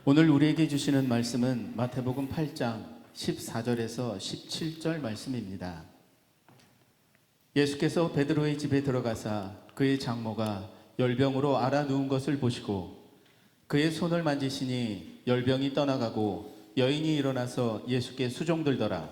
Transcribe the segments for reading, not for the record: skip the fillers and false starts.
오늘 우리에게 주시는 말씀은 마태복음 8장 14절에서 17절 말씀입니다. 예수께서 베드로의 집에 들어가사 그의 장모가 열병으로 앓아 누운 것을 보시고 그의 손을 만지시니 열병이 떠나가고 여인이 일어나서 예수께 수종들더라.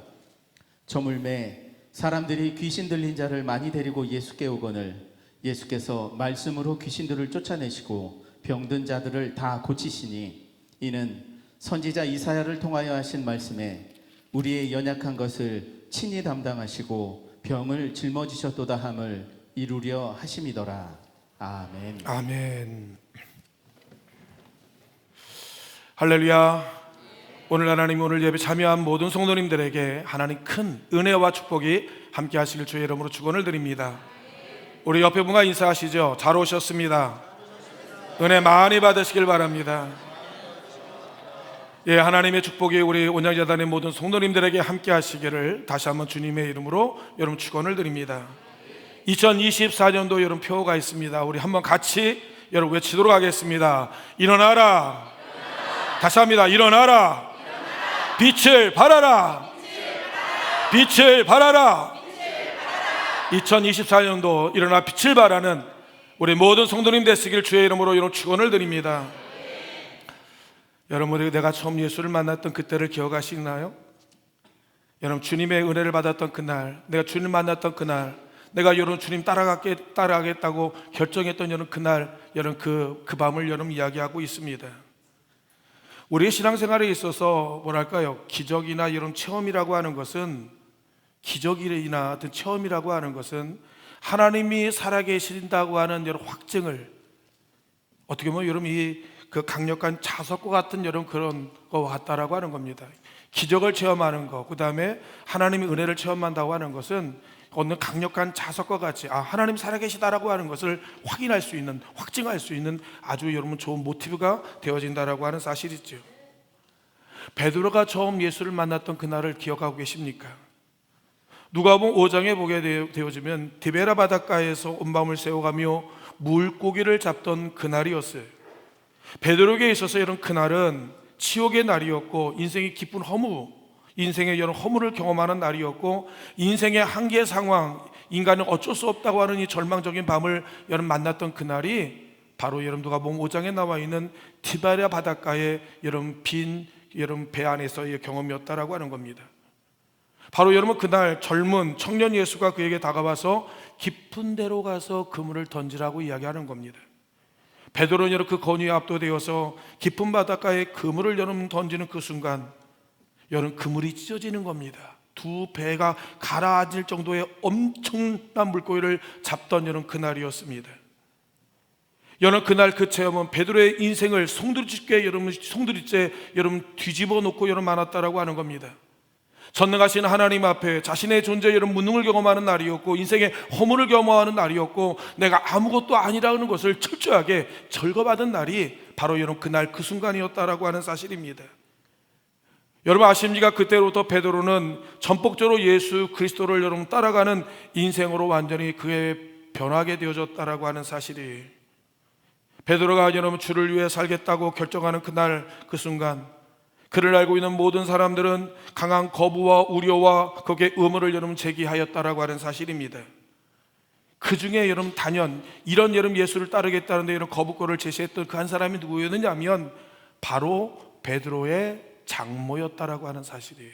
저물매 사람들이 귀신 들린 자를 많이 데리고 예수께 오거늘 예수께서 말씀으로 귀신들을 쫓아내시고 병든 자들을 다 고치시니 이는 선지자 이사야를 통하여 하신 말씀에 우리의 연약한 것을 친히 담당하시고 병을 짊어지셨도다 함을 이루려 하심이더라. 아멘. 아멘. 할렐루야. 오늘 하나님 오늘 예배 참여한 모든 성도님들에게 하나님 큰 은혜와 축복이 함께 하시길 주의 이름으로 축원을 드립니다. 우리 옆에 분과 인사하시죠. 잘 오셨습니다. 은혜 많이 받으시길 바랍니다. 예, 하나님의 축복이 우리 온양재단의 모든 성도님들에게 함께 하시기를 다시 한번 주님의 이름으로 여러분 축원을 드립니다. 2024년도 여러분 표가 있습니다. 우리 한번 같이 여러분 외치도록 하겠습니다. 일어나라. 다시 합니다. 일어나라. 빛을 발하라. 빛을 발하라. 2024년도 일어나 빛을 발하는 우리 모든 성도님 되시길 주의 이름으로 이런 축원을 드립니다. 여러분, 내가 처음 예수를 만났던 그때를 기억하시나요? 여러분, 주님의 은혜를 받았던 그날, 내가 주님 만났던 그날, 내가 여러분 주님 따라가겠다고 결정했던 여러분 그날, 여러분 그 밤을 여러분 이야기하고 있습니다. 우리의 신앙생활에 있어서 뭐랄까요? 기적이나 이런 체험이라고 하는 것은, 기적이나 어떤 체험이라고 하는 것은 하나님이 살아계신다고 하는 여러 확증을, 어떻게 보면 여러분 그 강력한 자석과 같은 여러분 그런 거 같다라고 하는 겁니다. 기적을 체험하는 거, 그 다음에 하나님의 은혜를 체험한다고 하는 것은 어느 강력한 자석과 같이 하나님 살아계시다라고 하는 것을 확인할 수 있는, 확증할 수 있는 아주 여러분 좋은 모티브가 되어진다라고 하는 사실이죠. 베드로가 처음 예수를 만났던 그날을 기억하고 계십니까? 누가복음 5장에 보게 되어지면 디베라 바닷가에서 온 밤을 새워가며 물고기를 잡던 그날이었어요. 베드로에게 있어서 이런 그날은 치욕의 날이었고, 인생의 깊은 허무, 인생의 여러 허물을 경험하는 날이었고, 인생의 한계 상황, 인간은 어쩔 수 없다고 하는 이 절망적인 밤을 여러분 만났던 그날이 바로 여러분 누가복음 5장에 나와 있는 디베라 바닷가의 여러분 빈 여러분 배 안에서의 경험이었다라고 하는 겁니다. 바로 여러분 그날 젊은 청년 예수가 그에게 다가와서 깊은 데로 가서 그물을 던지라고 이야기하는 겁니다. 베드로는 여러분 그 권위에 압도되어서 깊은 바닷가에 그물을 여러분 던지는 그 순간 여러분 그물이 찢어지는 겁니다. 두 배가 가라앉을 정도의 엄청난 물고기를 잡던 여러분 그날이었습니다. 여러분 그날 그 체험은 베드로의 인생을 송두리째 여러분 뒤집어 놓고 여러분 많았다라고 하는 겁니다. 전능하신 하나님 앞에 자신의 존재에 여러분 무능을 경험하는 날이었고, 인생의 허물을 경험하는 날이었고, 내가 아무것도 아니라는 것을 철저하게 절거받은 날이 바로 여러분 그날 그 순간이었다라고 하는 사실입니다. 여러분 아십니까? 그때로부터 베드로는 전폭적으로 예수 그리스도를 여러분 따라가는 인생으로 완전히 그에 변하게 되어졌다라고 하는 사실이, 베드로가 여러분 주를 위해 살겠다고 결정하는 그날 그 순간, 그를 알고 있는 모든 사람들은 강한 거부와 우려와 거기에 의문을 여러분 제기하였다라고 하는 사실입니다. 그 중에 여러분 단연 이런 여러분 예수를 따르겠다는데 이런 거부권을 제시했던 그 한 사람이 누구였느냐 하면 바로 베드로의 장모였다라고 하는 사실이에요.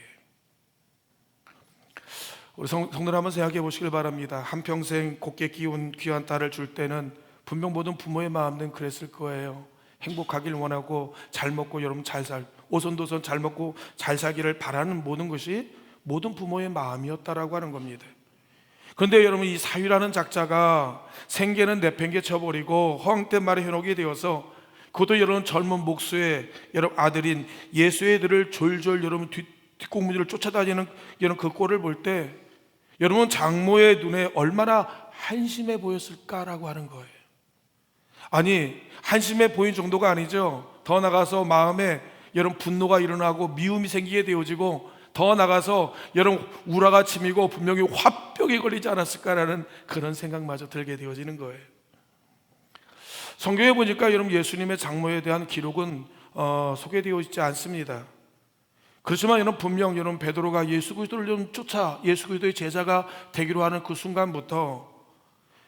우리 성도들 한번 생각해 보시길 바랍니다. 한평생 곱게 키운 귀한 딸을 줄 때는 분명 모든 부모의 마음은 그랬을 거예요. 행복하길 원하고 잘 먹고 여러분 오손도손 잘 먹고 잘 살기를 바라는 모든 것이 모든 부모의 마음이었다라고 하는 겁니다. 그런데 여러분 이 사위라는 작자가 생계는 내팽개쳐버리고 허황된 말에 현혹이 되어서, 그것도 여러분 젊은 목수의 여러분 아들인 예수의 들을 졸졸 여러분 뒷공무니를 쫓아다니는 이런 그 꼴을 볼 때 여러분 장모의 눈에 얼마나 한심해 보였을까라고 하는 거예요. 아니 한심해 보인 정도가 아니죠. 더 나가서 마음에 여러분 분노가 일어나고 미움이 생기게 되어지고, 더 나가서 여러분 우라가 치미고 분명히 화병이 걸리지 않았을까라는 그런 생각마저 들게 되어지는 거예요. 성경에 보니까 여러분 예수님의 장모에 대한 기록은 소개되어 있지 않습니다. 그렇지만 여러분 분명 여러분 베드로가 예수 그리스도를 좀 쫓아 예수 그리스도의 제자가 되기로 하는 그 순간부터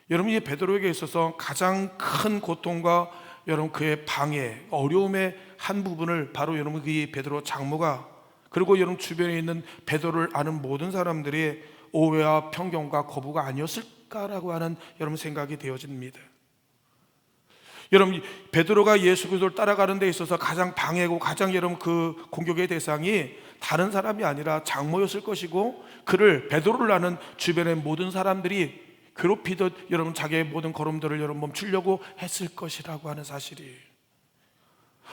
여러분 이 베드로에게 있어서 가장 큰 고통과 여러분 그의 방해, 어려움의 한 부분을 바로 여러분 그 베드로 장모가 그리고 여러분 주변에 있는 베드로를 아는 모든 사람들이 오해와 편견과 거부가 아니었을까라고 하는 여러분 생각이 되어집니다. 여러분 베드로가 예수 그리스도를 따라가는 데 있어서 가장 방해고 가장 여러분 그 공격의 대상이 다른 사람이 아니라 장모였을 것이고 그를 베드로를 아는 주변의 모든 사람들이 괴롭히듯 여러분 자기의 모든 걸음들을 여러분 멈추려고 했을 것이라고 하는 사실이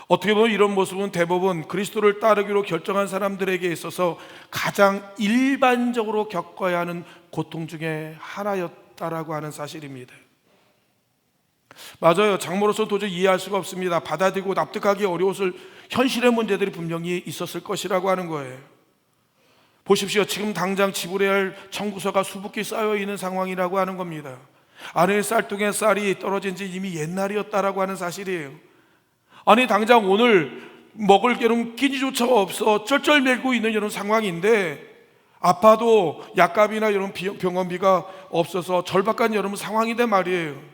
어떻게 보면 이런 모습은 대부분 그리스도를 따르기로 결정한 사람들에게 있어서 가장 일반적으로 겪어야 하는 고통 중에 하나였다라고 하는 사실입니다. 맞아요. 장모로서 도저히 이해할 수가 없습니다. 받아들이고 납득하기 어려웠을 현실의 문제들이 분명히 있었을 것이라고 하는 거예요. 보십시오. 지금 당장 지불해야 할 청구서가 수북히 쌓여 있는 상황이라고 하는 겁니다. 아내의 쌀통에 쌀이 떨어진 지 이미 옛날이었다라고 하는 사실이에요. 아니 당장 오늘 먹을 여러분 끼니조차 없어 쩔쩔매고 있는 이런 상황인데 아파도 약값이나 이런 병원비가 없어서 절박한 여러분 상황인데 말이에요.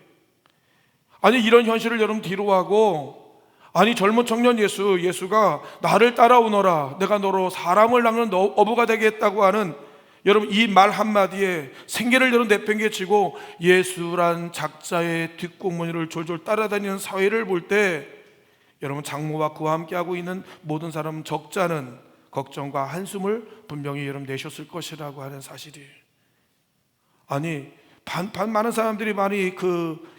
아니 이런 현실을 여러분 뒤로하고 아니 젊은 청년 예수가 나를 따라오너라 내가 너로 사람을 낚는 어부가 되겠다고 하는 여러분 이 말 한마디에 생계를 여러분 내팽개치고 예수란 작자의 뒷공무니를 졸졸 따라다니는 사회를 볼 때 여러분 장모와 그와 함께하고 있는 모든 사람 적잖은 걱정과 한숨을 분명히 여러분 내셨을 것이라고 하는 사실이 아니 많은 사람들이 많이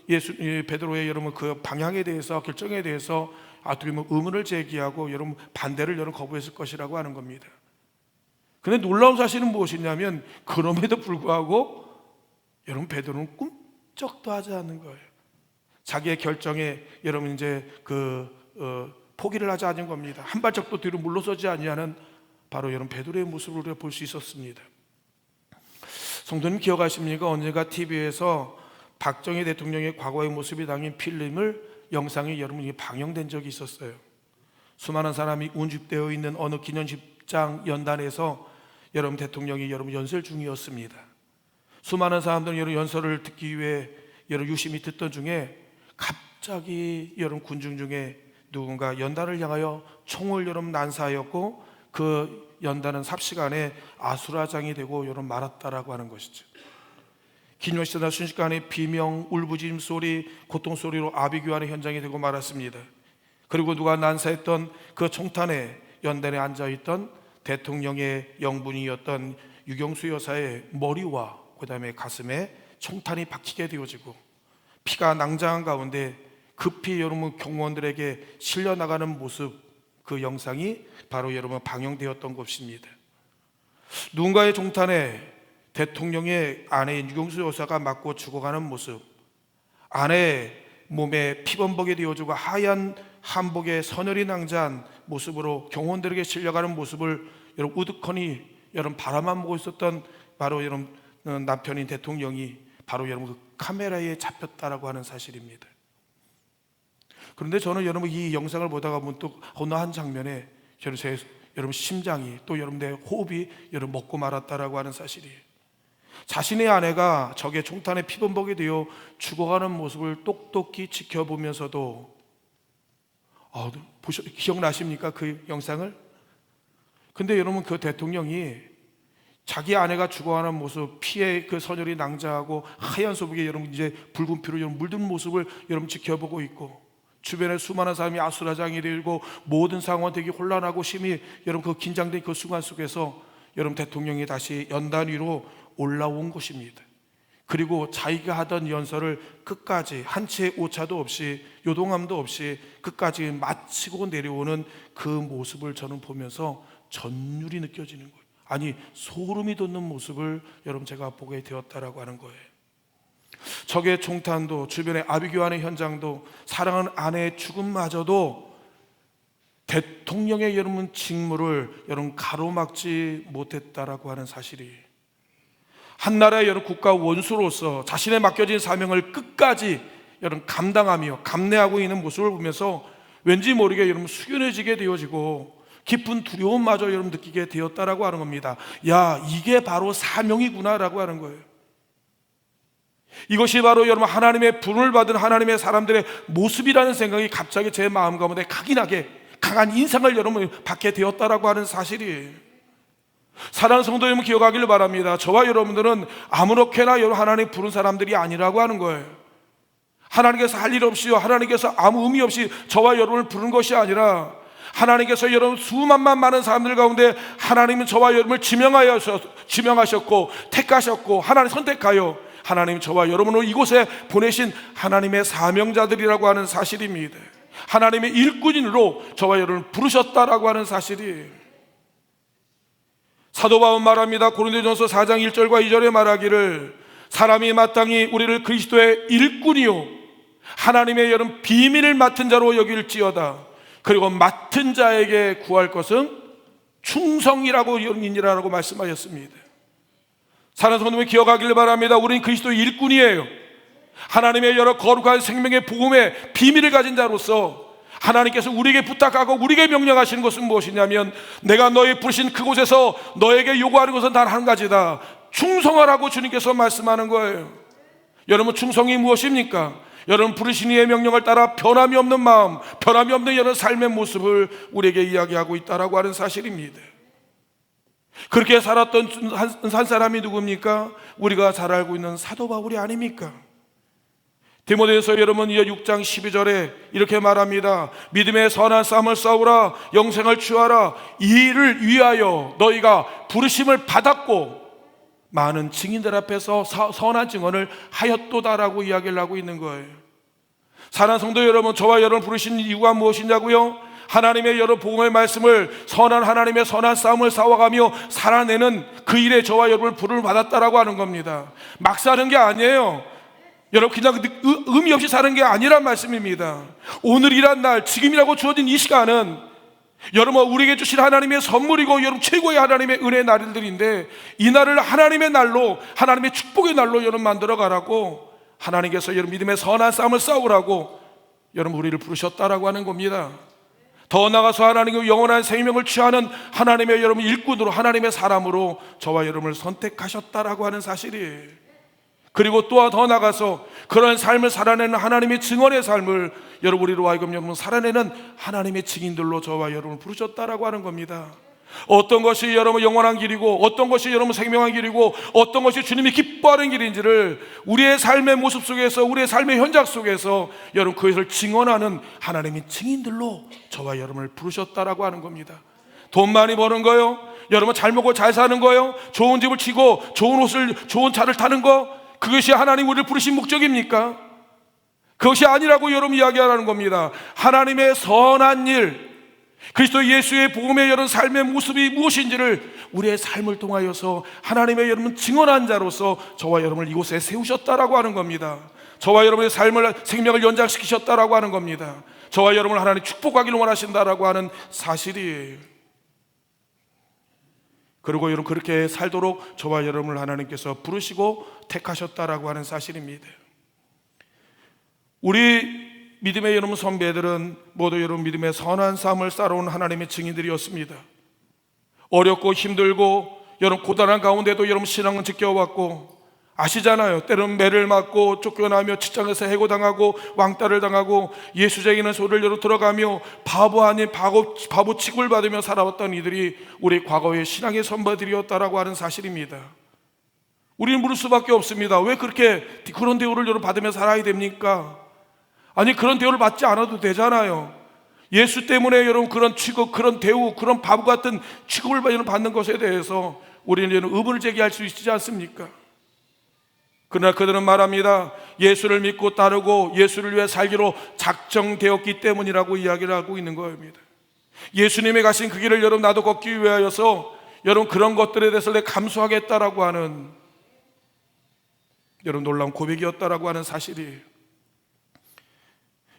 베드로의 여러분 그 방향에 대해서 결정에 대해서 어떻게 보면 의문을 제기하고 여러분 반대를 여러분 거부했을 것이라고 하는 겁니다. 그런데 놀라운 사실은 무엇이냐면 그럼에도 불구하고 여러분 베드로는 꿈쩍도 하지 않는 거예요. 자기의 결정에 여러분 이제 포기를 하지 않은 겁니다. 한 발짝도 뒤로 물러서지 아니하는 바로 여러분 베드로의 모습을 우리가 볼 수 있었습니다. 성도님 기억하십니까? 언젠가 TV에서 박정희 대통령의 과거의 모습이 담긴 영상이 여러분 방영된 적이 있었어요. 수많은 사람이 운집되어 있는 어느 기념식장 연단에서 여러분 대통령이 여러분 연설 중이었습니다. 수많은 사람들은 여러분 연설을 듣기 위해 여러분 유심히 듣던 중에 갑자기 여러분 군중 중에 누군가 연단을 향하여 총을 여러분 난사하였고 그 연단은 삽시간에 아수라장이 되고 여러분 말았다라고 하는 것이죠. 기념식이나 순식간에 비명, 울부짖음 소리, 고통 소리로 아비규환의 현장이 되고 말았습니다. 그리고 누가 난사했던 그 총탄에 연단에 앉아있던 대통령의 영분이었던 유경수 여사의 머리와 그 다음에 가슴에 총탄이 박히게 되어지고 피가 낭장한 가운데 급히 여러분 경호원들에게 실려나가는 모습 그 영상이 바로 여러분 방영되었던 것입니다. 누군가의 종탄에 대통령의 아내인 유경수 여사가 맞고 죽어가는 모습, 아내의 몸에 피범벅이 되어지고 하얀 한복에 선혈이 낭자한 모습으로 경호원들에게 실려가는 모습을 여러분 우두커니 여러분 바라만 보고 있었던 바로 여러분 남편인 대통령이 바로 여러분 그 카메라에 잡혔다라고 하는 사실입니다. 그런데 저는 여러분 이 영상을 보다가 문득 어느 한 장면에 여러분 심장이 또 여러분의 호흡이 여러분 먹고 말았다라고 하는 사실이에요. 자신의 아내가 적의 총탄에 피범벅이 되어 죽어가는 모습을 똑똑히 지켜보면서도 기억나십니까? 그 영상을? 근데 여러분 그 대통령이 자기 아내가 죽어가는 모습, 피에 그 선혈이 낭자하고 하얀 소복에 여러분 이제 붉은 피로 여러분 물든 모습을 여러분 지켜보고 있고 주변에 수많은 사람이 아수라장이 되고 모든 상황은 되게 혼란하고 심히 여러분 그 긴장된 그 순간 속에서 여러분 대통령이 다시 연단 위로 올라온 것입니다. 그리고 자기가 하던 연설을 끝까지 한 채의 오차도 없이 요동함도 없이 끝까지 마치고 내려오는 그 모습을 저는 보면서 전율이 느껴지는 거예요. 아니 소름이 돋는 모습을 여러분 제가 보게 되었다라고 하는 거예요. 적의 총탄도 주변의 아비규환의 현장도 사랑하는 아내의 죽음마저도 대통령의 여러분 직무를 여러분 가로막지 못했다라고 하는 사실이 한 나라의 여러분 국가 원수로서 자신의 맡겨진 사명을 끝까지 여러분 감당하며 감내하고 있는 모습을 보면서 왠지 모르게 여러분 숙연해지게 되어지고 깊은 두려움마저 여러분 느끼게 되었다라고 하는 겁니다. 야, 이게 바로 사명이구나라고 하는 거예요. 이것이 바로 여러분 하나님의 부름을 받은 하나님의 사람들의 모습이라는 생각이 갑자기 제 마음 가운데 각인하게 강한 인상을 여러분 받게 되었다라고 하는 사실이에요. 사랑하는 성도 여러분, 기억하기를 바랍니다. 저와 여러분들은 아무렇게나 여러분 하나님 부른 사람들이 아니라고 하는 거예요. 하나님께서 할 일 없이요, 하나님께서 아무 의미 없이 저와 여러분을 부른 것이 아니라 하나님께서 여러분 수만만 많은 사람들 가운데 하나님은 저와 여러분을 지명하셨고 택하셨고 하나님 선택하여 하나님 저와 여러분을 이곳에 보내신 하나님의 사명자들이라고 하는 사실입니다. 하나님의 일꾼으로 저와 여러분을 부르셨다라고 하는 사실이에요. 사도 바울 말합니다. 고린도전서 4장 1절과 2절에 말하기를 사람이 마땅히 우리를 그리스도의 일꾼이요 하나님의 여러분 비밀을 맡은 자로 여길지어다. 그리고 맡은 자에게 구할 것은 충성이라고 인이라고 말씀하셨습니다. 사랑하는 성도님, 기억하기를 바랍니다. 우리는 그리스도의 일꾼이에요. 하나님의 여러 거룩한 생명의 복음의 비밀을 가진 자로서 하나님께서 우리에게 부탁하고 우리에게 명령하시는 것은 무엇이냐면 내가 너희 부르신 그곳에서 너에게 요구하는 것은 단 한 가지다. 충성하라고 주님께서 말씀하는 거예요. 여러분, 충성이 무엇입니까? 여러분, 부르신 이의 명령을 따라 변함이 없는 마음, 변함이 없는 여러 삶의 모습을 우리에게 이야기하고 있다라고 하는 사실입니다. 그렇게 살았던 한 사람이 누굽니까? 우리가 잘 알고 있는 사도 바울이 아닙니까? 디모데후서 여러분 6장 12절에 이렇게 말합니다. 믿음의 선한 싸움을 싸우라, 영생을 취하라. 이 일을 위하여 너희가 부르심을 받았고 많은 증인들 앞에서 선한 증언을 하였도다라고 이야기를 하고 있는 거예요. 사랑하는 성도 여러분, 저와 여러분 부르신 이유가 무엇이냐고요? 하나님의 여러 복음의 말씀을 선한 하나님의 선한 싸움을 싸워가며 살아내는 그 일에 저와 여러분을 부름을 받았다라고 하는 겁니다. 막 사는 게 아니에요. 여러분, 그냥 의미 없이 사는 게 아니란 말씀입니다. 오늘이란 날, 지금이라고 주어진 이 시간은 여러분 우리에게 주신 하나님의 선물이고 여러분 최고의 하나님의 은혜의 날들인데 이 날을 하나님의 날로, 하나님의 축복의 날로 여러분 만들어 가라고 하나님께서 여러분 믿음의 선한 싸움을 싸우라고 여러분 우리를 부르셨다라고 하는 겁니다. 더 나아가서 하나님의 영원한 생명을 취하는 하나님의 여러분 일꾼으로, 하나님의 사람으로 저와 여러분을 선택하셨다라고 하는 사실이에요. 그리고 또 더 나가서 그런 삶을 살아내는 하나님의 증언의 삶을 여러분 우리로 하여금 여러분 살아내는 하나님의 증인들로 저와 여러분을 부르셨다라고 하는 겁니다. 어떤 것이 여러분 영원한 길이고 어떤 것이 여러분 생명한 길이고 어떤 것이 주님이 기뻐하는 길인지를 우리의 삶의 모습 속에서, 우리의 삶의 현장 속에서 여러분 그것을 증언하는 하나님의 증인들로 저와 여러분을 부르셨다라고 하는 겁니다. 돈 많이 버는 거요, 여러분 잘 먹고 잘 사는 거요, 좋은 집을 치고 좋은 옷을, 좋은 차를 타는 거, 그것이 하나님 우리를 부르신 목적입니까? 그것이 아니라고 여러분 이야기하라는 겁니다. 하나님의 선한 일, 그리스도 예수의 복음의 여러 삶의 모습이 무엇인지를 우리의 삶을 통하여서 하나님의 여러분 증언한 자로서 저와 여러분을 이곳에 세우셨다라고 하는 겁니다. 저와 여러분의 삶을, 생명을 연장시키셨다라고 하는 겁니다. 저와 여러분을 하나님 축복하기를 원하신다라고 하는 사실이에요. 그리고 여러분 그렇게 살도록 저와 여러분을 하나님께서 부르시고 택하셨다라고 하는 사실입니다. 우리 믿음의 여러분 선배들은 모두 여러분 믿음의 선한 삶을 살아온 하나님의 증인들이었습니다. 어렵고 힘들고 여러분 고단한 가운데도 여러분 신앙은 지켜왔고 아시잖아요. 때로는 매를 맞고 쫓겨나며 직장에서 해고당하고 왕따를 당하고 예수쟁이는 소리를 여러 들어가며 바보 아닌 바보 취급을 받으며 살아왔던 이들이 우리 과거의 신앙의 선배들이었다라고 하는 사실입니다. 우리는 물을 수밖에 없습니다. 왜 그렇게 그런 대우를 여러분 받으며 살아야 됩니까? 아니 그런 대우를 받지 않아도 되잖아요. 예수 때문에 여러분 그런 취급, 그런 대우, 그런 바보 같은 취급을 받는 것에 대해서 우리는 의문을 제기할 수 있지 않습니까? 그러나 그들은 말합니다. 예수를 믿고 따르고 예수를 위해 살기로 작정되었기 때문이라고 이야기를 하고 있는 겁니다. 예수님이 가신 그 길을 여러분 나도 걷기 위하여서 여러분 그런 것들에 대해서 내가 감수하겠다라고 하는 여러분 놀라운 고백이었다라고 하는 사실이에요.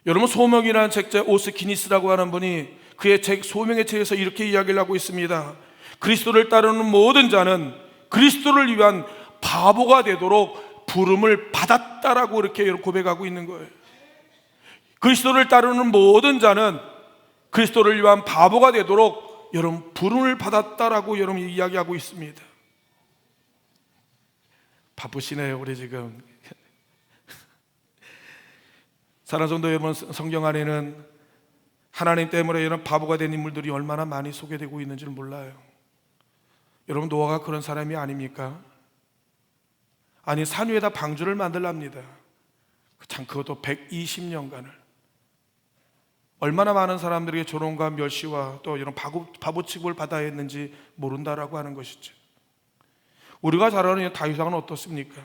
여러분 소명이라는 책자 오스키니스라고 하는 분이 그의 책 소명의 책에서 이렇게 이야기를 하고 있습니다. 그리스도를 따르는 모든 자는 그리스도를 위한 바보가 되도록 부름을 받았다라고 이렇게 고백하고 있는 거예요. 그리스도를 따르는 모든 자는 그리스도를 위한 바보가 되도록 여러분 부름을 받았다라고 여러분 이야기하고 있습니다. 바쁘시네요 우리 지금. 사랑하는 성도 여러분, 성경 안에는 하나님 때문에 이런 바보가 된 인물들이 얼마나 많이 소개되고 있는지를 몰라요. 여러분 노아가 그런 사람이 아닙니까? 아니 산 위에다 방주를 만들랍니다. 참 그것도 120년간을. 얼마나 많은 사람들에게 조롱과 멸시와 또 이런 바보 취급을 받아야 했는지 모른다라고 하는 것이죠. 우리가 잘 아는 다윗왕은 어떻습니까?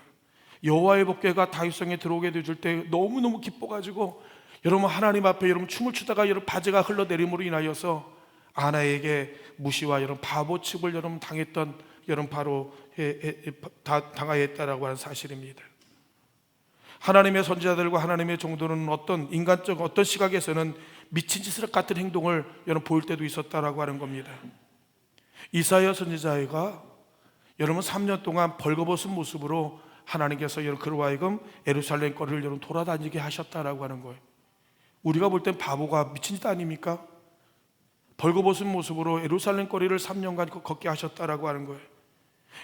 여호와의 복궤가 다윗성에 들어오게 되줄 때 너무너무 기뻐가지고 여러분 하나님 앞에 여러분 춤을 추다가 여러분 바지가 흘러내림으로 인하여서 아나에게 무시와 여러분 바보 취급을 여러분 당했던 여러분 바로 당하였다라고 하는 사실입니다. 하나님의 선지자들과 하나님의 종들은 어떤 인간적 어떤 시각에서는 미친 짓을 같은 행동을 여러분 보일 때도 있었다라고 하는 겁니다. 이사야 선지자가 여러분 3년 동안 벌거벗은 모습으로 하나님께서 여러분 그로 하여금 예루살렘 거리를 여러분 돌아다니게 하셨다라고 하는 거예요. 우리가 볼 땐 바보가 미친 짓 아닙니까? 벌거벗은 모습으로 예루살렘 거리를 3년간 걷게 하셨다라고 하는 거예요.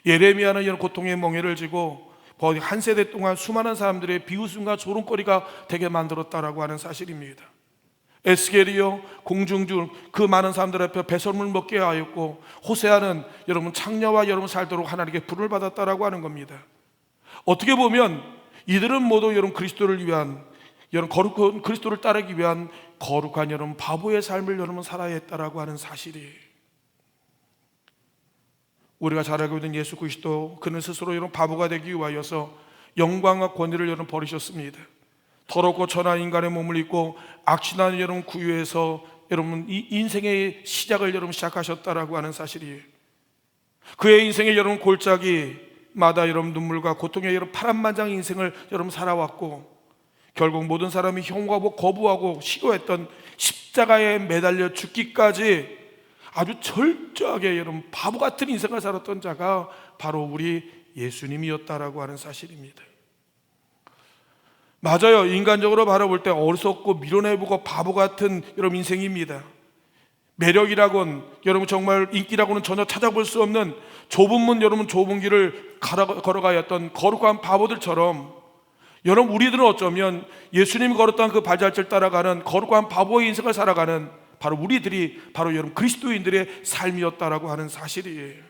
예레미야는 이런 고통의 멍에를 지고 한 세대 동안 수많은 사람들의 비웃음과 조롱거리가 되게 만들었다라고 하는 사실입니다. 에스겔이요 공중중 그 많은 사람들 앞에 배설물 먹게 하였고, 호세아는 여러분 창녀와 여러분 살도록 하나님께 부름을 받았다라고 하는 겁니다. 어떻게 보면 이들은 모두 여러분 그리스도를 위한 여러분 거룩한 그리스도를 따르기 위한 거룩한 여러분 바보의 삶을 여러분 살아야 했다라고 하는 사실이, 우리가 잘 알고 있는 예수 그리스도, 그는 스스로 여러분 바보가 되기 위하여서 영광과 권위를 여러분 버리셨습니다. 더럽고 천한 인간의 몸을 입고 악취나는 여러분 구유에서 여러분 이 인생의 시작을 여러분 시작하셨다라고 하는 사실이에요. 그의 인생의 여러분 골짜기마다 여러분 눈물과 고통의 여러분 파란만장 인생을 여러분 살아왔고, 결국 모든 사람이 혐오하고 거부하고 싫어했던 십자가에 매달려 죽기까지 아주 철저하게 여러분 바보 같은 인생을 살았던 자가 바로 우리 예수님이었다라고 하는 사실입니다. 맞아요. 인간적으로 바라볼 때 어리석고 미련해보고 바보 같은 여러분 인생입니다. 매력이라곤 여러분 정말 인기라고는 전혀 찾아볼 수 없는 좁은 문 여러분 좁은 길을 걸어가야 했던 거룩한 바보들처럼, 여러분 우리들은 어쩌면 예수님이 걸었던 그 발자취를 따라가는 거룩한 바보의 인생을 살아가는 바로 우리들이 바로 여러분 그리스도인들의 삶이었다라고 하는 사실이에요.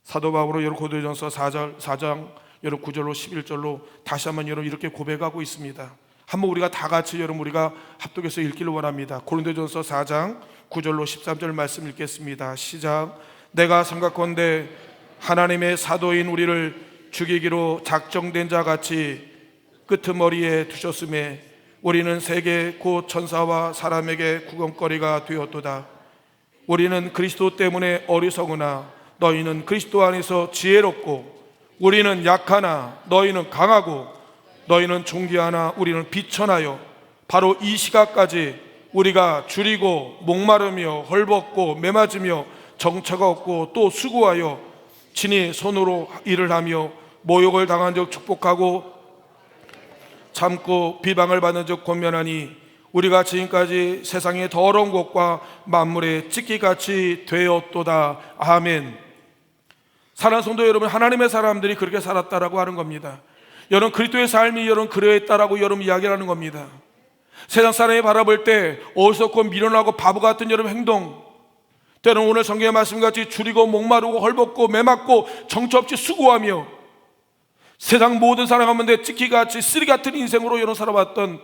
사도 바울은 여러분 고린도전서 4장 여러분 9절로 11절로 다시 한번 여러분 이렇게 고백하고 있습니다. 한번 우리가 다 같이 여러분 우리가 합독해서 읽기를 원합니다. 고린도전서 4장 9절로 13절 말씀 읽겠습니다. 시작. 내가 생각건대 하나님의 사도인 우리를 죽이기로 작정된 자 같이 끄트머리에 두셨음에 우리는 세계 곧 천사와 사람에게 구경거리가 되었도다. 우리는 그리스도 때문에 어리석으나 너희는 그리스도 안에서 지혜롭고, 우리는 약하나 너희는 강하고, 너희는 존귀하나 우리는 비천하여 바로 이 시각까지 우리가 줄이고 목마르며 헐벗고 매맞으며 정처가 없고 또 수고하여 친히 손으로 일을 하며 모욕을 당한 적 축복하고 참고 비방을 받은 적 권면하니 우리가 지금까지 세상의 더러운 것과 만물의 찢기같이 되었도다. 아멘. 사랑하는 성도 여러분, 하나님의 사람들이 그렇게 살았다라고 하는 겁니다. 여러분 그리스도의 삶이 여러분 그러했다라고 여러분 이야기하는 겁니다. 세상 사람이 바라볼 때 어리석고 미련하고 바보 같은 여러분 행동, 때로는 오늘 성경의 말씀같이 줄이고 목마르고 헐벗고 매맞고 정처 없이 수고하며 세상 모든 사람 가운데 찢기같이 쓰리 같은 인생으로 여러분 살아왔던,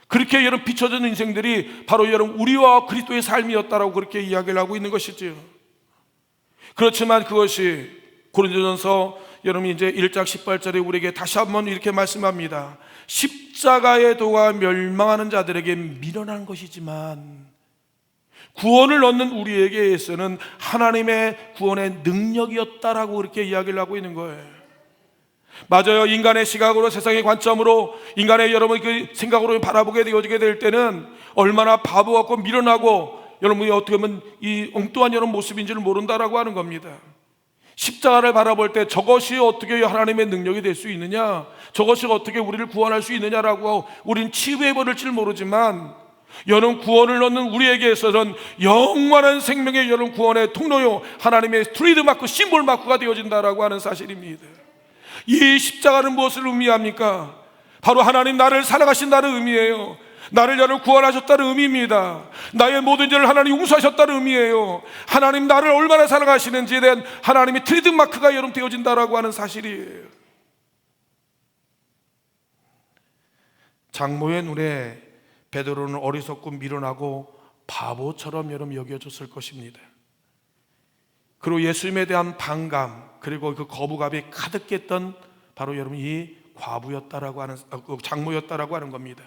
그렇게 여러분 비춰진 인생들이 바로 여러분 우리와 그리스도의 삶이었다라고 그렇게 이야기를 하고 있는 것이지요. 그렇지만 그것이 고린도전서 여러분 이제 1장 18절에 우리에게 다시 한번 이렇게 말씀합니다. 십자가의 도가 멸망하는 자들에게 미련한 것이지만 구원을 얻는 우리에게서는 하나님의 구원의 능력이었다라고 그렇게 이야기를 하고 있는 거예요. 맞아요. 인간의 시각으로, 세상의 관점으로, 인간의 여러분 그 생각으로 바라보게 되어지게 될 때는 얼마나 바보 같고 미련하고 여러분이 어떻게 보면 이 엉뚱한 여러분 모습인지를 모른다라고 하는 겁니다. 십자가를 바라볼 때 저것이 어떻게 하나님의 능력이 될 수 있느냐, 저것이 어떻게 우리를 구원할 수 있느냐라고 우리는 치부해버릴지 모르지만, 여러분 구원을 얻는 우리에게 있어서는 영원한 생명의 여러분 구원의 통로요, 하나님의 트레이드마크, 심볼 마크가 되어진다라고 하는 사실입니다. 이 십자가는 무엇을 의미합니까? 바로 하나님 나를 살아가신다는 의미예요. 나를 여러분 구원하셨다는 의미입니다. 나의 모든 죄를 하나님 용서하셨다는 의미예요. 하나님 나를 얼마나 사랑하시는지에 대한 하나님의 트레이드마크가 여러분 되어진다라고 하는 사실이에요. 장모의 눈에 베드로는 어리석고 미련하고 바보처럼 여러분 여겨졌을 것입니다. 그리고 예수님에 대한 반감, 그리고 그 거부감이 가득했던 바로 여러분 이 과부였다라고 하는, 장모였다라고 하는 겁니다.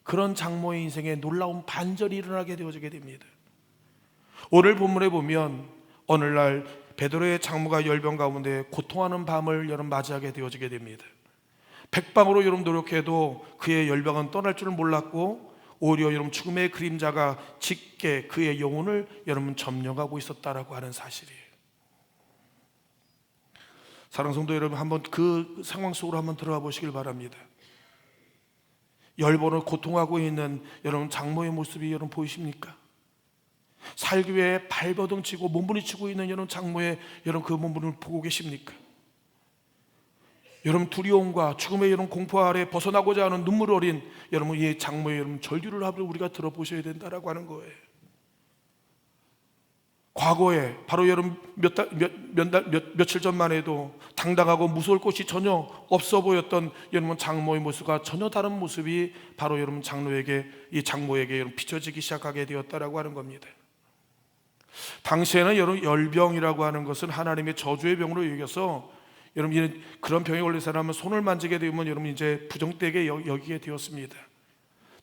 그런 장모의 인생에 놀라운 반절이 일어나게 되어지게 됩니다. 오늘 본문에 보면 오늘날 베드로의 장모가 열병 가운데 고통하는 밤을 여러분 맞이하게 되어지게 됩니다. 백방으로 여러분 노력해도 그의 열병은 떠날 줄을 몰랐고, 오히려 여러분 죽음의 그림자가 짙게 그의 영혼을 여러분 점령하고 있었다라고 하는 사실이에요. 사랑하는 성도 여러분, 한번 그 상황 속으로 한번 들어가 보시길 바랍니다. 열번을 고통하고 있는 여러분 장모의 모습이 여러분 보이십니까? 살기 위해 발버둥치고 몸부림치고 있는 여러분 장모의 여러분 그 몸부림을 보고 계십니까? 여러분 두려움과 죽음의 여러분 공포 아래 벗어나고자 하는 눈물 어린 여러분 이 장모의 여러분 절규를 하고 우리가 들어보셔야 된다라고 하는 거예요. 과거에 바로 여러분 며칠 전만 해도 당당하고 무서울 것이 전혀 없어 보였던 여러분 장모의 모습과 전혀 다른 모습이 바로 여러분 이 장모에게 여러분 비춰지기 시작하게 되었다라고 하는 겁니다. 당시에는 여러분 열병이라고 하는 것은 하나님의 저주의 병으로 여겨서 여러분 그런 병에 걸린 사람은 손을 만지게 되면 여러분 이제 부정되게 여기게 되었습니다.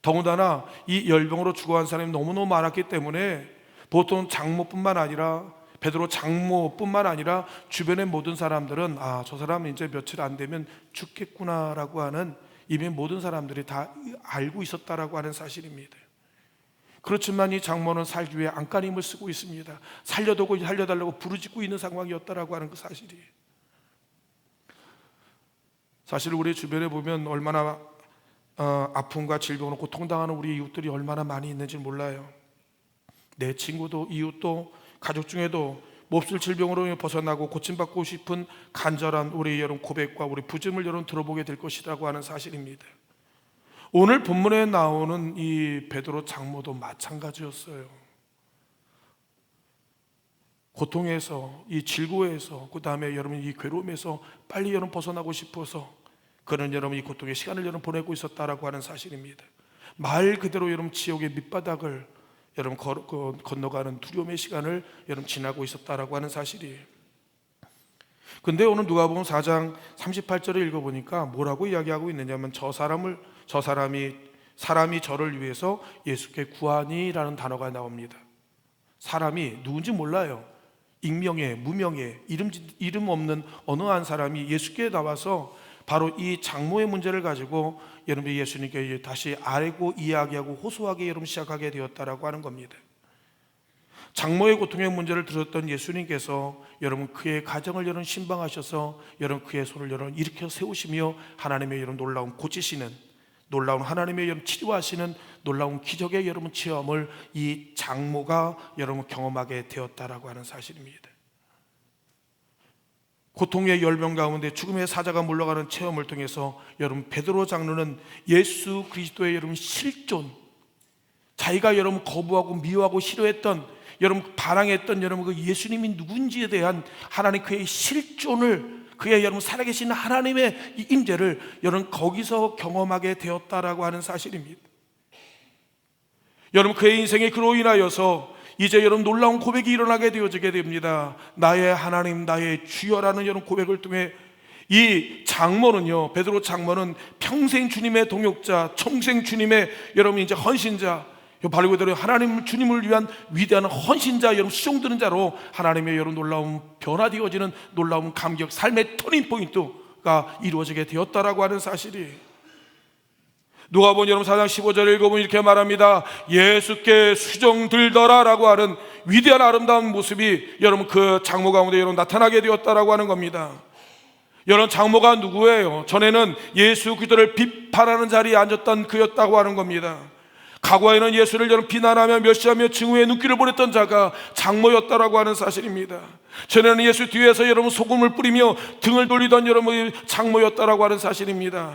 더군다나 이 열병으로 죽어간 사람이 너무너무 많았기 때문에 보통 장모뿐만 아니라 베드로 장모뿐만 아니라 주변의 모든 사람들은 저 사람은 이제 며칠 안 되면 죽겠구나라고 하는 이미 모든 사람들이 다 알고 있었다라고 하는 사실입니다. 그렇지만 이 장모는 살기 위해 안간힘을 쓰고 있습니다. 살려달라고 부르짖고 있는 상황이었다라고 하는 그 사실이에요. 사실 우리 주변에 보면 얼마나 아픔과 질병으로 고통당하는 우리 이웃들이 얼마나 많이 있는지 몰라요. 내 친구도 이웃도 가족 중에도 몹쓸 질병으로 벗어나고 고침받고 싶은 간절한 우리 여러분 고백과 우리 부짐을 여러분 들어보게 될 것이라고 하는 사실입니다. 오늘 본문에 나오는 이 베드로 장모도 마찬가지였어요. 고통에서, 이 질고에서, 그 다음에 여러분 이 괴로움에서 빨리 여러분 벗어나고 싶어서 그는 여러분 이 고통의 시간을 여러분 보내고 있었다라고 하는 사실입니다. 말 그대로 여러분 지옥의 밑바닥을 여러분 건너가는 두려움의 시간을 여러분 지나고 있었다라고 하는 사실이에요. 근데 오늘 누가복음 4장 38절을 읽어보니까 뭐라고 이야기하고 있느냐면 사람이 저를 위해서 예수께 구하니라는 단어가 나옵니다. 사람이 누군지 몰라요. 익명의, 무명의, 이름 없는 어느 한 사람이 예수께 나와서 바로 이 장모의 문제를 가지고 여러분 예수님께 다시 알고 이야기하고 호소하기 여러분 시작하게 되었다라고 하는 겁니다. 장모의 고통의 문제를 들었던 예수님께서 여러분 그의 가정을 여러분 신방하셔서 여러분 그의 손을 여러분 일으켜 세우시며 하나님의 여러분 놀라운 고치시는, 놀라운 하나님의 여러분 치료하시는 놀라운 기적의 여러분 체험을 이 장모가 여러분 경험하게 되었다라고 하는 사실입니다. 고통의 열병 가운데 죽음의 사자가 물러가는 체험을 통해서 여러분 베드로 장로는 예수 그리스도의 여러분 실존, 자기가 여러분 거부하고 미워하고 싫어했던 여러분 반항했던 여러분 그 예수님이 누군지에 대한 하나님 그의 실존을, 그의 여러분 살아계신 하나님의 이 임재를 여러분 거기서 경험하게 되었다라고 하는 사실입니다. 여러분 그의 인생에 그로 인하여서 이제 여러분 놀라운 고백이 일어나게 되어지게 됩니다. 나의 하나님, 나의 주여라는 여러분 고백을 통해 이 장모는요, 베드로 장모는 평생 주님의 동역자, 평생 주님의 여러분 이제 헌신자, 바로 그대로 하나님 주님을 위한 위대한 헌신자, 여러분 수종드는 자로 하나님의 여러분 놀라운 변화되어지는 놀라운 감격, 삶의 터닝 포인트가 이루어지게 되었다라고 하는 사실이. 누가복음 여러분 4장 15절을 읽어보면 이렇게 말합니다. 예수께 수종들더라 라고 하는 위대한 아름다운 모습이 여러분 그 장모 가운데 여러분 나타나게 되었다라고 하는 겁니다. 여러분 장모가 누구예요? 전에는 예수 그리스도를 비판하는 자리에 앉았던 그였다고 하는 겁니다. 과거에는 예수를 여러분 비난하며 멸시하며 증오의 눈길을 보냈던 자가 장모였다라고 하는 사실입니다. 전에는 예수 뒤에서 여러분 소금을 뿌리며 등을 돌리던 여러분 장모였다라고 하는 사실입니다.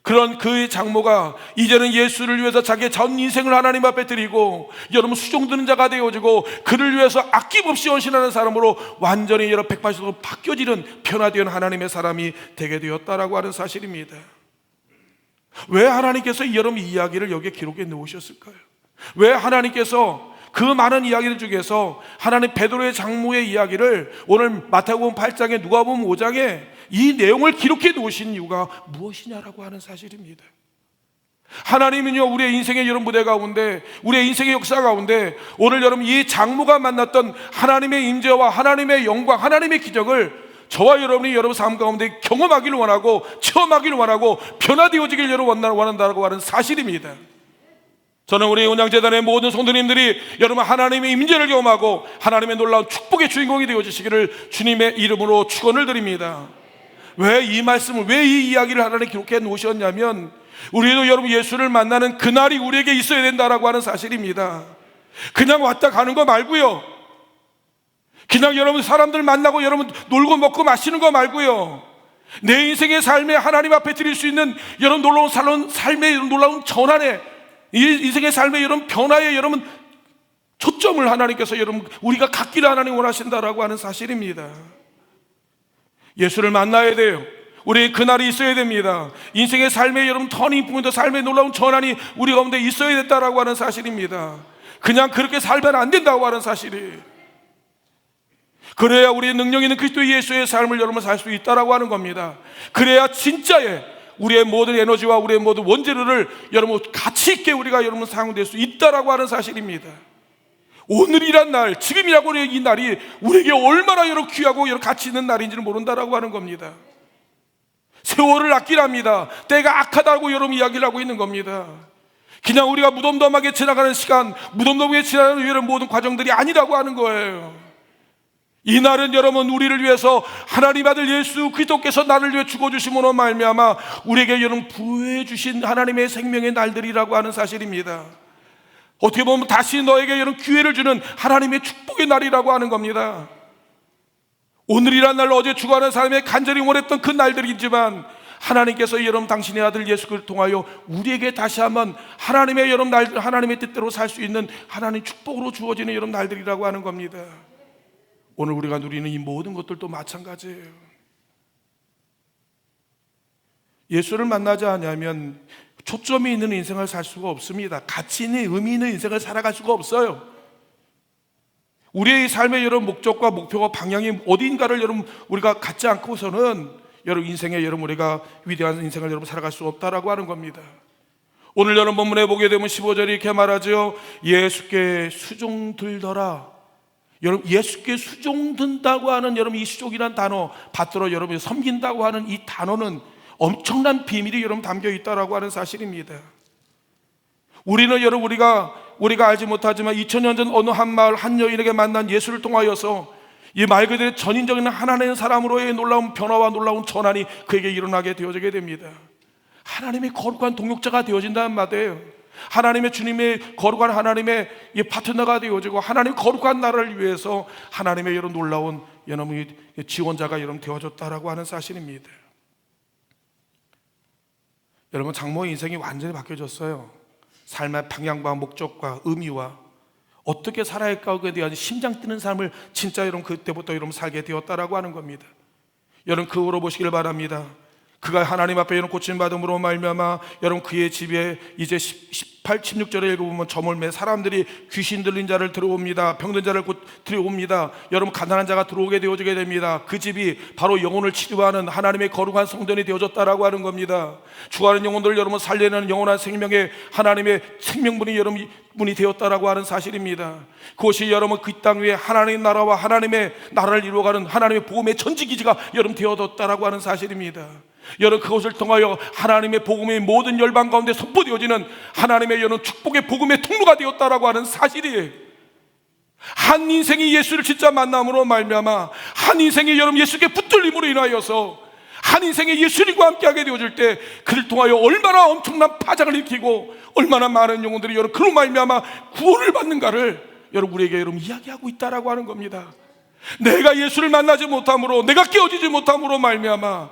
그런 그의 장모가 이제는 예수를 위해서 자기의 전 인생을 하나님 앞에 드리고 여러분 수종드는 자가 되어지고 그를 위해서 아낌없이 헌신하는 사람으로 완전히 여러분 180도 바뀌어지는 변화되는 하나님의 사람이 되게 되었다라고 하는 사실입니다. 왜 하나님께서 여러분 이 이야기를 여기에 기록해 놓으셨을까요? 왜 하나님께서 그 많은 이야기들 중에서 하나님 베드로의 장모의 이야기를 오늘 마태복음 8장에 누가복음 5장에 이 내용을 기록해 놓으신 이유가 무엇이냐라고 하는 사실입니다. 하나님은요 우리의 인생의 여러분 무대 가운데 우리의 인생의 역사 가운데 오늘 여러분 이 장모가 만났던 하나님의 임재와 하나님의 영광 하나님의 기적을 저와 여러분이 여러분 삶 가운데 경험하기를 원하고 체험하기를 원하고 변화되어지길 여러분 원한다고 하는 사실입니다. 저는 우리 온양재단의 모든 성도님들이 여러분 하나님의 임재를 경험하고 하나님의 놀라운 축복의 주인공이 되어주시기를 주님의 이름으로 축원을 드립니다. 왜 이 말씀을 왜 이 이야기를 하나님 기록해 놓으셨냐면 우리도 여러분 예수를 만나는 그날이 우리에게 있어야 된다라고 하는 사실입니다. 그냥 왔다 가는 거 말고요, 그냥 여러분 사람들 만나고 여러분 놀고 먹고 마시는 거 말고요, 내 인생의 삶에 하나님 앞에 드릴 수 있는 여러분 놀라운 삶의 놀라운 전환에 이 인생의 삶의 여러분 변화에 여러분 초점을 하나님께서 여러분 우리가 갖기를 하나님 원하신다라고 하는 사실입니다. 예수를 만나야 돼요. 우리 그날이 있어야 됩니다. 인생의 삶의 여러분 터닝 포인트, 삶의 놀라운 전환이 우리 가운데 있어야 됐다라고 하는 사실입니다. 그냥 그렇게 살면 안 된다고 하는 사실이. 그래야 우리의 능력 있는 그리스도 예수의 삶을 여러분 살 수 있다라고 하는 겁니다. 그래야 진짜의 우리의 모든 에너지와 우리의 모든 원재료를 여러분 가치 있게 우리가 여러분 사용될 수 있다라고 하는 사실입니다. 오늘이란 날, 지금이라고 하는 이 날이 우리에게 얼마나 여러분 귀하고 여러분 가치 있는 날인지를 모른다라고 하는 겁니다. 세월을 아끼랍니다. 때가 악하다고 여러분 이야기를 하고 있는 겁니다. 그냥 우리가 무덤덤하게 지나가는 시간, 무덤덤하게 지나가는 이런 모든 과정들이 아니라고 하는 거예요. 이 날은 여러분 우리를 위해서 하나님 아들 예수 그리스도께서 나를 위해 죽어주심으로 말미암아 우리에게 여러분 부여해 주신 하나님의 생명의 날들이라고 하는 사실입니다. 어떻게 보면 다시 너에게 여러분 기회를 주는 하나님의 축복의 날이라고 하는 겁니다. 오늘이란 날 어제 죽어가는 사람의 간절히 원했던 그 날들이지만 하나님께서 여러분 당신의 아들 예수를 통하여 우리에게 다시 한번 하나님의 여러분 날 하나님의 뜻대로 살 수 있는 하나님 축복으로 주어지는 여러분 날들이라고 하는 겁니다. 오늘 우리가 누리는 이 모든 것들도 마찬가지예요. 예수를 만나지 않으면 초점이 있는 인생을 살 수가 없습니다. 가치 있는 의미 있는 인생을 살아갈 수가 없어요. 우리의 삶의 여러분 목적과 목표와 방향이 어디인가를 여러분 우리가 갖지 않고서는 여러분 인생에 여러분 우리가 위대한 인생을 여러분 살아갈 수 없다라고 하는 겁니다. 오늘 여러분 본문에 보게 되면 15절이 이렇게 말하죠. 예수께 수종들더라. 여러분 예수께 수종든다고 하는 여러분 이 수종이라는 단어 받들어 여러분이 섬긴다고 하는 이 단어는 엄청난 비밀이 여러분 담겨 있다라고 하는 사실입니다. 우리는 여러분 우리가 알지 못하지만 2000년 전 어느 한 마을 한 여인에게 만난 예수를 통하여서 이 말 그대로 전인적인 하나님의 사람으로의 놀라운 변화와 놀라운 전환이 그에게 일어나게 되어지게 됩니다. 하나님의 거룩한 동역자가 되어진다는 말이에요. 하나님의 주님의 거룩한 하나님의 이 파트너가 되어지고 하나님 거룩한 나라를 위해서 하나님의 이런 놀라운 여러분 지원자가 여러분 되어졌다라고 하는 사실입니다. 여러분 장모의 인생이 완전히 바뀌어졌어요. 삶의 방향과 목적과 의미와 어떻게 살아야 할까에 대한 심장 뛰는 삶을 진짜 여러분 그때부터 여러분 살게 되었다라고 하는 겁니다. 여러분 그 후로 보시길 바랍니다. 그가 하나님 앞에 여러분 고침받음으로 말미암아 여러분 그의 집에 이제 18, 16절에 읽어보면 저물매 사람들이 귀신 들린 자를 들어옵니다. 병든 자를 곧 들어옵니다. 여러분 가난한 자가 들어오게 되어지게 됩니다. 그 집이 바로 영혼을 치료하는 하나님의 거룩한 성전이 되어졌다라고 하는 겁니다. 죽어가는 영혼들을 여러분 살려내는 영원한 생명의 하나님의 생명분이 여러분 분이 되었다라고 하는 사실입니다. 그것이 여러분 그 땅 위에 하나님의 나라와 하나님의 나라를 이루어가는 하나님의 복음의 전지기지가 여러분 되어졌다라고 하는 사실입니다. 여러분 그것을 통하여 하나님의 복음이 모든 열방 가운데 선포되어지는 하나님의 여러분 축복의 복음의 통로가 되었다라고 하는 사실이에요. 한 인생이 예수를 진짜 만남으로 말미암아 한 인생이 여러분 예수께 붙들림으로 인하여서 한 인생에 예수님과 함께하게 되어질 때 그를 통하여 얼마나 엄청난 파장을 일으키고 얼마나 많은 영혼들이 여러분 그로 말미암아 구원을 받는가를 여러분 우리에게 여러분 이야기하고 있다라고 하는 겁니다. 내가 예수를 만나지 못함으로, 내가 깨어지지 못함으로 말미암아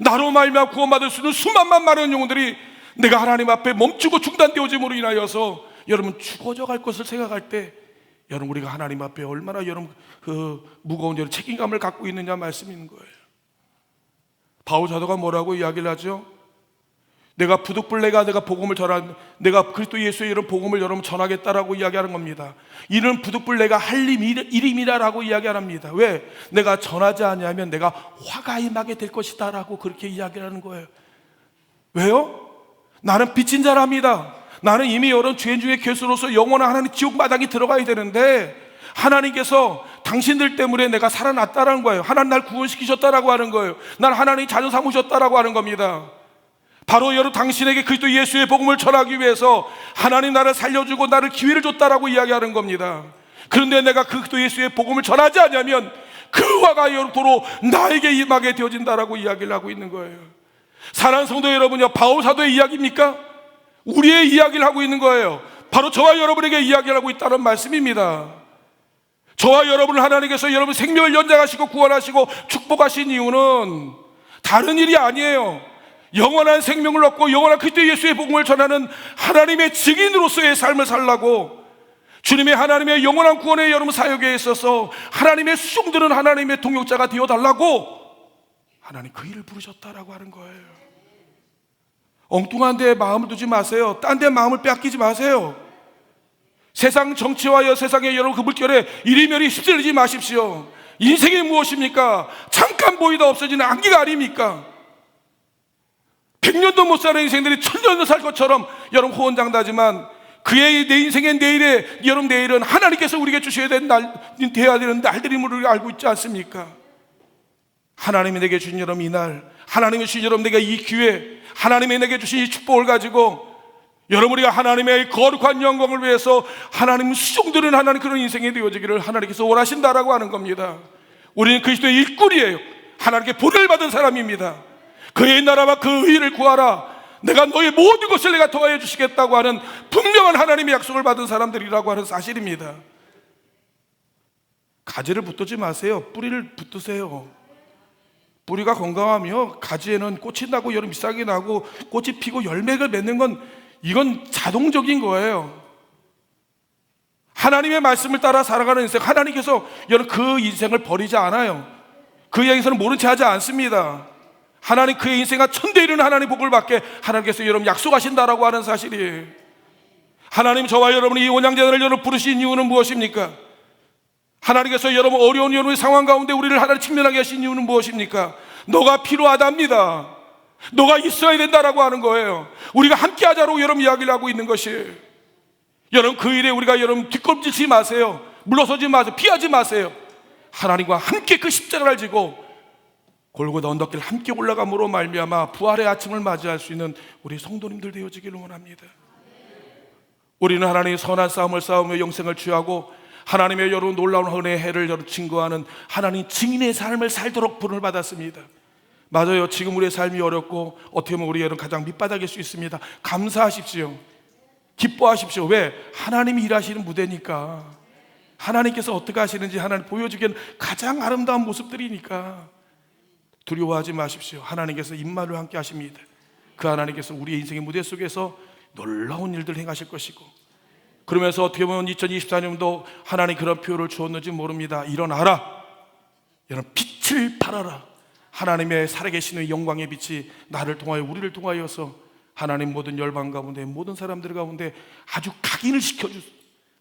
나로 말미암아 구원받을 수 있는 수만만 많은 영혼들이 내가 하나님 앞에 멈추고 중단되어짐으로 인하여서 여러분 죽어져 갈 것을 생각할 때 여러분 우리가 하나님 앞에 얼마나 여러분 그 무거운 여러분 책임감을 갖고 있느냐 말씀인 거예요. 바울 사도가 뭐라고 이야기를 하죠? 내가 부득불내가 내가 복음을 전한, 내가 그리스도 예수의 이런 복음을 여러분 전하겠다라고 이야기하는 겁니다. 이는 부득불내가 할 일임이라라고 이야기합니다. 왜? 내가 전하지 않으면 내가 화가 임하게 될 것이다라고 그렇게 이야기하는 거예요. 왜요? 나는 빚진 자랍니다. 나는 이미 여러분 죄인 중에 괴수로서 영원한 하나님 지옥 마당에 들어가야 되는데 하나님께서 당신들 때문에 내가 살아났다라는 거예요. 하나님 날 구원시키셨다라고 하는 거예요. 날 하나님이 자녀 삼으셨다라고 하는 겁니다. 바로 여러분 당신에게 그리스도 예수의 복음을 전하기 위해서 하나님 나를 살려주고 나를 기회를 줬다라고 이야기하는 겁니다. 그런데 내가 그리스도 예수의 복음을 전하지 않으면 그 화가 여러분으로 나에게 임하게 되어진다라고 이야기를 하고 있는 거예요. 사랑하는 성도 여러분요, 바울 사도의 이야기입니까? 우리의 이야기를 하고 있는 거예요. 바로 저와 여러분에게 이야기를 하고 있다는 말씀입니다. 저와 여러분을 하나님께서 여러분 생명을 연장하시고 구원하시고 축복하신 이유는 다른 일이 아니에요. 영원한 생명을 얻고 영원한 그리스도 예수의 복음을 전하는 하나님의 증인으로서의 삶을 살라고 주님의 하나님의 영원한 구원의 여러분 사역에 있어서 하나님의 수종들은 하나님의 동역자가 되어달라고 하나님 그 일을 부르셨다라고 하는 거예요. 엉뚱한 데에 마음을 두지 마세요. 딴 데 마음을 빼앗기지 마세요. 세상 정치와 세상의 여러분 그 물결에 이리저리 휩쓸리지 마십시오. 인생이 무엇입니까? 잠깐 보이다 없어지는 안개가 아닙니까? 100년도 못 사는 인생들이 1000년도 살 것처럼 여러분 호언장담하지만 그의 내 인생의 내일에 여러분 내일은 하나님께서 우리에게 주셔야 되는 되어야 되는 날들임을 우리가 알고 있지 않습니까? 하나님이 내게 주신 여러분 이날, 하나님이 주신 여러분 내게 이 기회, 하나님이 내게 주신 이 축복을 가지고 여러분 우리가 하나님의 거룩한 영광을 위해서 하나님 수종드는 하나님 그런 인생이 되어지기를 하나님께서 원하신다라고 하는 겁니다. 우리는 그리스도의 일꾼이에요. 하나님께 보내를 받은 사람입니다. 그의 나라와 그 의를 구하라. 내가 너의 모든 것을 내가 더하여 주시겠다고 하는 분명한 하나님의 약속을 받은 사람들이라고 하는 사실입니다. 가지를 붙들지 마세요. 뿌리를 붙드세요. 뿌리가 건강하며 가지에는 꽃이 나고 여름 잎사귀 나고 꽃이 피고 열매를 맺는 건 이건 자동적인 거예요. 하나님의 말씀을 따라 살아가는 인생, 하나님께서 여러분 그 인생을 버리지 않아요. 그 인생은 모른 채 하지 않습니다. 하나님 그의 인생과 천대 이르는 하나님 복을 받게 하나님께서 여러분 약속하신다라고 하는 사실이에요. 하나님 저와 여러분이 이 온양제단을 여러분 부르신 이유는 무엇입니까? 하나님께서 여러분 어려운 여러분의 상황 가운데 우리를 하나님 측면하게 하신 이유는 무엇입니까? 너가 필요하답니다. 너가 있어야 된다라고 하는 거예요. 우리가 함께 하자로 여러분 이야기를 하고 있는 것이에요. 여러분 그 일에 우리가 여러분 뒷걸음질치 마세요. 물러서지 마세요. 피하지 마세요. 하나님과 함께 그 십자가를 지고 골고다 언덕길 함께 올라감으로 말미암아 부활의 아침을 맞이할 수 있는 우리 성도님들 되어지기를 원합니다. 우리는 하나님의 선한 싸움을 싸우며 영생을 취하고 하나님의 여러분 놀라운 은혜의 해를 여러분 증거하는 하나님 증인의 삶을 살도록 부름을 받았습니다. 맞아요. 지금 우리의 삶이 어렵고 어떻게 보면 우리 여러분 가장 밑바닥일 수 있습니다. 감사하십시오. 기뻐하십시오. 왜? 하나님이 일하시는 무대니까. 하나님께서 어떻게 하시는지 하나님 보여주기엔 가장 아름다운 모습들이니까 두려워하지 마십시오. 하나님께서 임마를 함께 하십니다. 그 하나님께서 우리의 인생의 무대 속에서 놀라운 일들을 행하실 것이고 그러면서 어떻게 보면 2024년도 하나님 그런 표현을 주었는지 모릅니다. 일어나라. 여러분 빛을 발하라. 하나님의 살아계시는 영광의 빛이 나를 통하여 우리를 통하여서 하나님 모든 열방 가운데 모든 사람들 가운데 아주 각인을 시켜주소.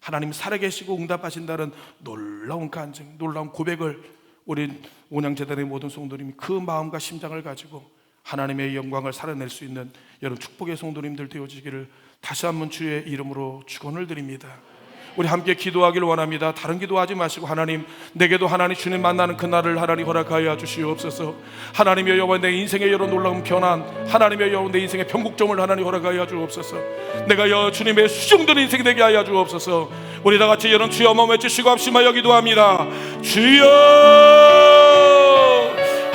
하나님 살아계시고 응답하신다는 놀라운 간증, 놀라운 고백을 우리 온양재단의 모든 성도님이 그 마음과 심장을 가지고 하나님의 영광을 살아낼 수 있는 여러분 축복의 성도님들 되어지기를 다시 한번 주의 이름으로 축원을 드립니다. 우리 함께 기도하기를 원합니다. 다른 기도하지 마시고 하나님 내게도 하나님 주님 만나는 그날을 하나님 허락하여 주시옵소서. 하나님의 여호와 내 인생의 여러 놀라운 변환, 하나님의 여호와 내 인생의 변곡점을 하나님 허락하여 주옵소서. 내가 주님의 수종된 인생 되게 하여 주옵소서. 우리 다 같이 여러분 주여 한번 외치시고 합심하여 기도합니다. 주여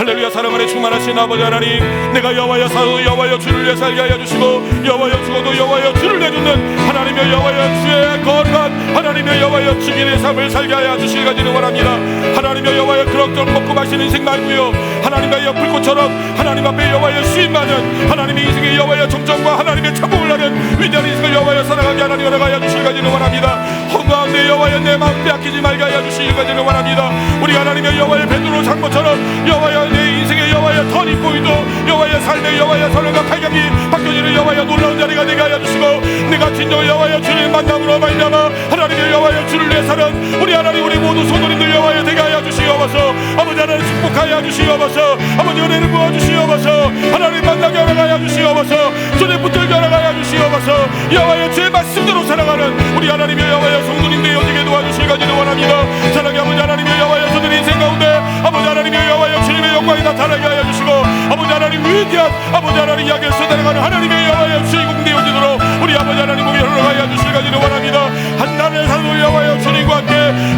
할렐루야. 사랑 안에 충만하신 아버지 하나님, 내가 여호와여 사후 여호와여 주를 위해 살게 하여 주시고 여호와여 죽어도 여호와여 주를 내주는 하나님의 여호와여 주의 거룩한 하나님의 여호와여 증인의 삶을 살게 하여 주시길 간절히 원합니다. 하나님의 여호와여 그럭저럭 먹고 마시는 인생 말고요, 하나님의 불꽃처럼 하나님 앞에 여호와여 수임하는 하나님의 인생의 여호와여 정정과 하나님의 참복을 하는 위대한 인생을 여호와여 살아가게 하나님 허락하여 주시길 간절히 원합니다. 허무한 내 여호와여 내 마음 빼앗기지 말게 하여 주시길 간절히 원합니다. 우리 하나님의 여호와여 베드로 장모처럼 여호와여 내 인생의 여호와여 턴닝포인트, 여호와여 삶의 여호와여 선언과 팔경이 바뀌어지는 여호와여 놀라운 자리가 되게 하여 주시고, 내가 진정 여호와여 주님 만남으로 말미암아 하나님의 여호와여 주를 위해 사는 우리 하나님 우리 모두 소도님들 여호와여 되게 하여 주시옵소서. 아버지 하나님 축복하여 주시옵소서. 아버지 은혜를 부어 주시옵소서. 하나님 만나게 허락하여 주시옵소서. 손에 붙들게 허락하여 주시옵소서. 여호와여 주의 말씀대로 살아가는 우리 하나님의 여호와여 성도님들 여지게 도와주시길 간절히 원합니다. 사랑의 아버지 하나님의 여호와여 저들 인생 가운데 아버지 하나님의 여호와여 주님의 영광이 나타나게 하여 주시고, 아버지 하나님 위대한 아버지 하나님 이야기를 써나가는 하나님의 여호와여 주인공 되어지도록 우리 아버지 하나님 목에 허락하여 주시길 간절히 원합니다. 한나라의 사도 여호와여 주님과 함께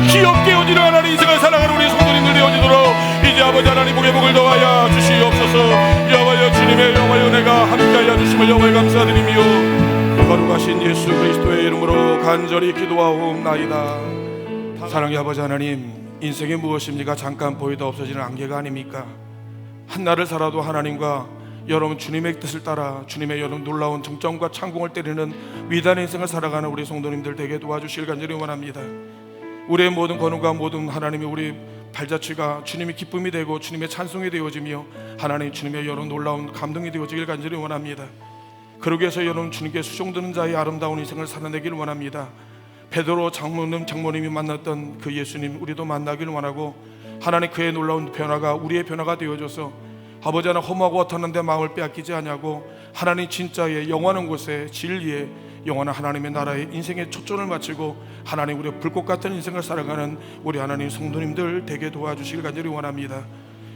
귀엽게 오지는 하나님 인생을 살아가는 우리 성도님들 되어지도록 이제 아버지 하나님 목에 복을 더하여 주시옵소서. 여호와여 주님의 여호와여 은혜가 함께하여 주심을 여호와여 감사드리며 거룩하신 예수 그리스도의 이름으로 간절히 기도하옵나이다. 사랑의 아버지 하나님, 인생이 무엇입니까? 잠깐 보이다 없어지는 안개가 아닙니까? 한날을 살아도 하나님과 여러분 주님의 뜻을 따라 주님의 여러분 놀라운 정점과 창공을 때리는 위대한 인생을 살아가는 우리 성도님들 되게 도와주시길 간절히 원합니다. 우리의 모든 권능과 모든 하나님의 우리 발자취가 주님의 기쁨이 되고 주님의 찬송이 되어지며 하나님 주님의 여러분 놀라운 감동이 되어지길 간절히 원합니다. 그러기 위해서 여러분 주님께 수종드는 자의 아름다운 인생을 살아내기를 원합니다. 베드로 장모님이 만났던 그 예수님 우리도 만나기를 원하고, 하나님 그의 놀라운 변화가 우리의 변화가 되어줘서 아버지 하나 험하고 어떠한데 마음을 빼앗기지 않냐고 하나님 진짜의 영원한 곳에 진리에 영원한 하나님의 나라의 인생의 초점을 맞추고 하나님 우리의 불꽃 같은 인생을 살아가는 우리 하나님 성도님들 되게 도와주시길 간절히 원합니다.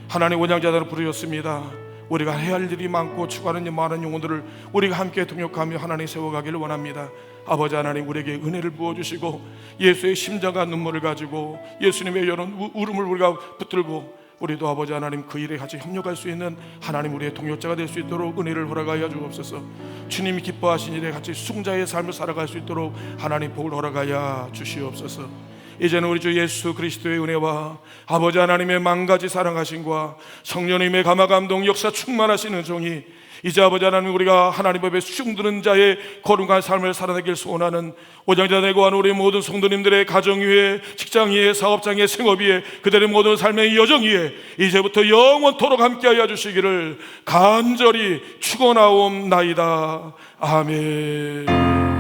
하나님 원양자들을 부르셨습니다. 우리가 해야 할 일이 많고 추구하는 많은 영혼들을 우리가 함께 동역하며 하나님 세워가기를 원합니다. 아버지 하나님 우리에게 은혜를 부어주시고 예수의 심장과 눈물을 가지고 예수님의 이런 울음을 우리가 붙들고 우리도 아버지 하나님 그 일에 같이 협력할 수 있는 하나님 우리의 동역자가 될 수 있도록 은혜를 허락하여 주옵소서. 주님이 기뻐하신 일에 같이 승자의 삶을 살아갈 수 있도록 하나님 복을 허락하여 주시옵소서. 이제는 우리 주 예수 그리스도의 은혜와 아버지 하나님의 만가지 사랑하심과 성령님의 감화감동 역사 충만하시는 종이 이제 아버지 하나님 우리가 하나님 앞에 수중드는 자의 거룩한 삶을 살아내길 소원하는 오장자 되고 하는 우리 모든 성도님들의 가정 위에 직장 위에 사업장 위에 생업 위에 그들의 모든 삶의 여정 위에 이제부터 영원토록 함께하여 주시기를 간절히 축원하옵나이다. 아멘.